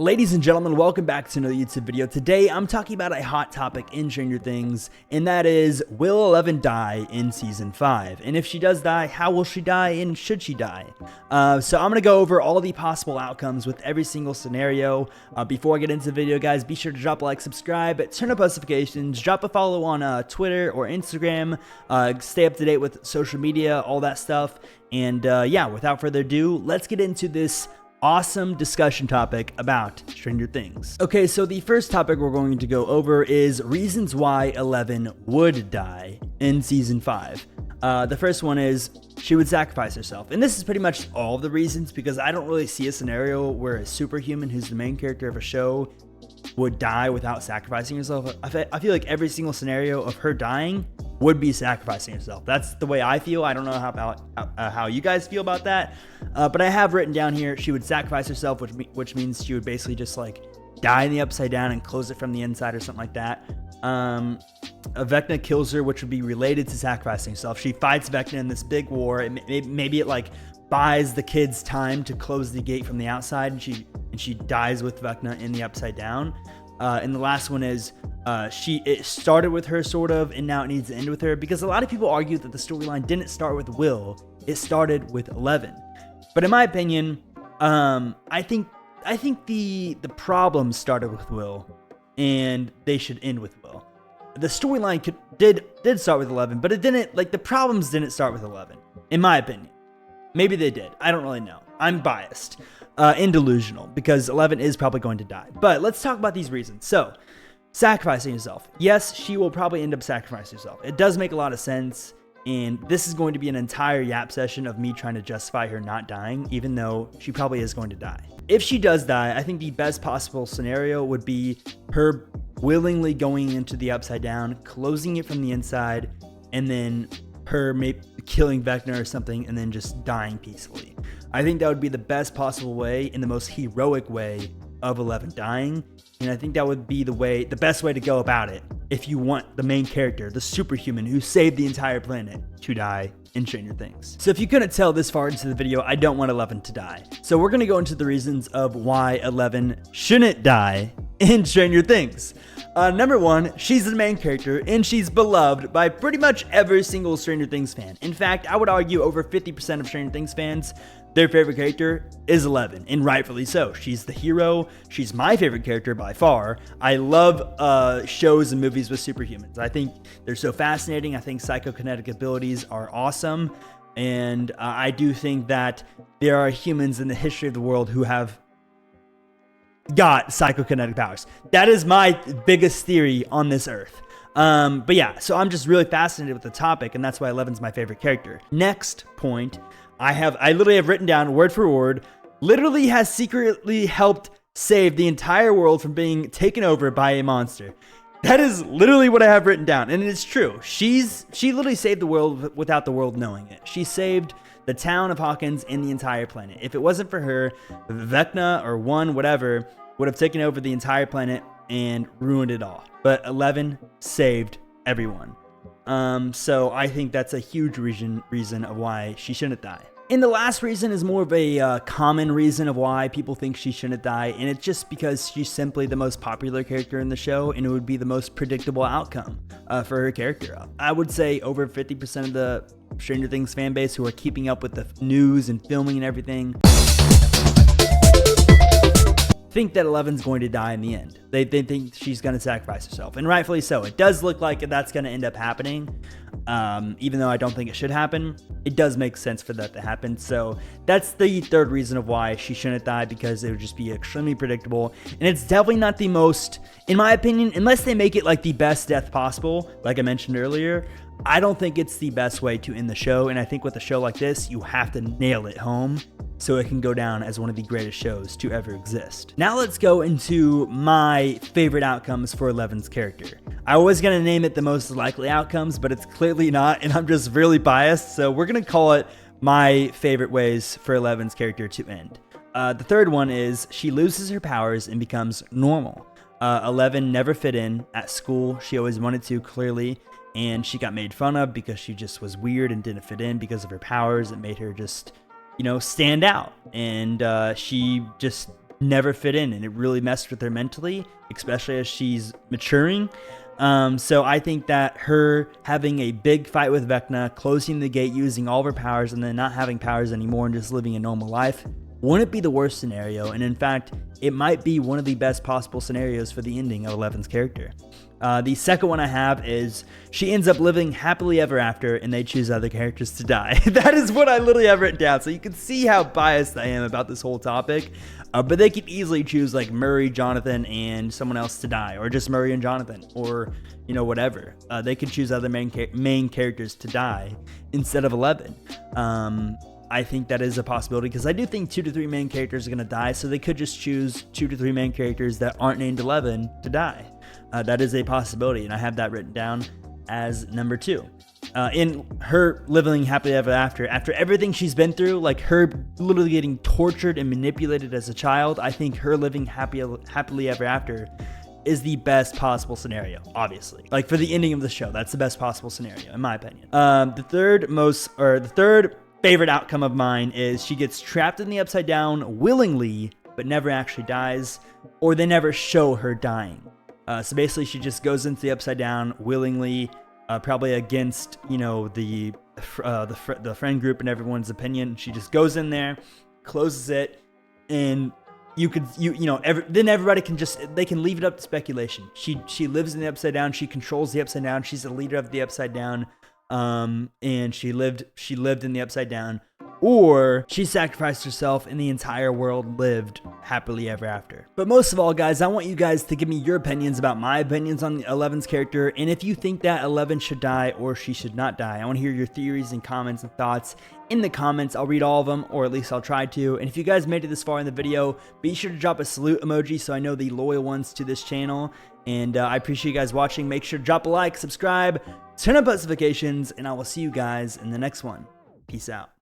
Ladies and gentlemen, welcome back to another YouTube video. Today, I'm talking about a hot topic in Stranger Things, and that is, will Eleven die in Season 5? And if she does die, how will she die, and should she die? So I'm going to go over all the possible outcomes with every single scenario. Before I get into the video, guys, be sure to drop a like, subscribe, turn on notifications, drop a follow on Twitter or Instagram, stay up to date with social media, all that stuff. And yeah, without further ado, let's get into this awesome discussion topic about Stranger Things. Okay, so the first topic we're going to go over is reasons why Eleven would die in Season 5. The first one is she would sacrifice herself. And this is pretty much all the reasons, because I don't really see a scenario where a superhuman who's the main character of a show would die without sacrificing herself. I feel like every single scenario of her dying would be sacrificing herself. That's the way I feel. I don't know how you guys feel about that, but I have written down here she would sacrifice herself, which means she would basically just like die in the upside down and close it from the inside or something like that. Vecna kills her, which would be related to sacrificing herself. She fights Vecna in this big war, and maybe it like buys the kids time to close the gate from the outside, and she dies with Vecna in the upside down. And the last one is it started with her sort of, and now it needs to end with her, because a lot of people argue that the storyline didn't start with Will, it started with Eleven. But in my opinion, I think the problem started with Will, and they should end with Will. The storyline did start with 11, but it didn't, like, the problems didn't start with 11, in my opinion. Maybe they did. I don't really know. I'm biased and delusional, because 11 is probably going to die. But let's talk about these reasons. So, sacrificing herself. Yes, she will probably end up sacrificing herself. It does make a lot of sense, and this is going to be an entire yap session of me trying to justify her not dying, even though she probably is going to die. If she does die, I think the best possible scenario would be her willingly going into the upside down, closing it from the inside, and then her maybe killing Vecna or something, and then just dying peacefully. I think that would be the best possible way and the most heroic way of Eleven dying. And I think that would be the best way to go about it if you want the main character, the superhuman who saved the entire planet, to die in Stranger Things. So if you couldn't tell this far into the video, I don't want Eleven to die. So we're going to go into the reasons of why Eleven shouldn't die in Stranger Things. Number one, she's the main character, and she's beloved by pretty much every single Stranger Things fan. In fact, I would argue over 50% of Stranger Things fans, their favorite character is Eleven, and rightfully so. She's the hero. She's my favorite character by far. I love shows and movies with superhumans. I think they're so fascinating. I think psychokinetic abilities are awesome, and I do think that there are humans in the history of the world who have got psychokinetic powers. That is my biggest theory on this earth. But yeah, so I'm just really fascinated with the topic, and that's why Eleven's my favorite character. Next point, I literally have written down word for word, literally has secretly helped save the entire world from being taken over by a monster. That is literally what I have written down, and it's true. She literally saved the world without the world knowing it. She saved the town of Hawkins and the entire planet. If it wasn't for her, Vecna or whatever would have taken over the entire planet and ruined it all. But 11 saved everyone. So I think that's a huge reason of why she shouldn't die. And the last reason is more of a common reason of why people think she shouldn't die, and it's just because she's simply the most popular character in the show, and it would be the most predictable outcome for her character. I would say over 50% of the Stranger Things fan base who are keeping up with the news and filming and everything think that Eleven's going to die in the end. They think she's going to sacrifice herself, and rightfully so. It does look like that's going to end up happening, even though I don't think it should happen. It does make sense for that to happen. So that's the third reason of why she shouldn't die, because it would just be extremely predictable, and it's definitely not the most, in my opinion, unless they make it like the best death possible, like I mentioned earlier. I don't think it's the best way to end the show, and I think with a show like this, you have to nail it home so it can go down as one of the greatest shows to ever exist. Now let's go into my favorite outcomes for Eleven's character. I was going to name it the most likely outcomes, but it's clearly not, and I'm just really biased, so we're going to call it my favorite ways for Eleven's character to end. The third one is she loses her powers and becomes normal. 11 never fit in at school. She always wanted to, clearly, and she got made fun of because she just was weird and didn't fit in because of her powers. It made her just, stand out, and she just never fit in, and it really messed with her mentally, especially as she's maturing. So I think that her having a big fight with Vecna, closing the gate, using all of her powers, and then not having powers anymore and just living a normal life wouldn't be the worst scenario. And in fact, it might be one of the best possible scenarios for the ending of Eleven's character. The second one I have is she ends up living happily ever after, and they choose other characters to die. That is what I literally have written down. So you can see how biased I am about this whole topic. But they could easily choose like Murray, Jonathan, and someone else to die, or just Murray and Jonathan, or whatever. They could choose other main characters to die instead of 11. I think that is a possibility, because I do think 2 to 3 main characters are going to die, so they could just choose 2 to 3 main characters that aren't named 11 to die. That is a possibility, and I have that written down as number 2. In her living happily ever after everything she's been through, like her literally getting tortured and manipulated as a child, I think her living happily ever after is the best possible scenario, obviously. Like for the ending of the show, that's the best possible scenario, in my opinion. The third favorite outcome of mine is she gets trapped in the Upside Down willingly, but never actually dies, or they never show her dying. So basically, she just goes into the Upside Down willingly, probably against the friend group and everyone's opinion. She just goes in there, closes it, and then everybody can they can leave it up to speculation. She lives in the Upside Down. She controls the Upside Down. She's the leader of the Upside Down. And she lived in the Upside Down, or she sacrificed herself and the entire world lived happily ever after. But most of all, guys, I want you guys to give me your opinions about my opinions on Eleven's character, and if you think that 11 should die or she should not die. I want to hear your theories and comments and thoughts in the comments. I'll read all of them, or at least I'll try to. And if you guys made it this far in the video, be sure to drop a salute emoji so I know the loyal ones to this channel. And I appreciate you guys watching. Make sure to drop a like, subscribe, turn on notifications, and I will see you guys in the next one. Peace out.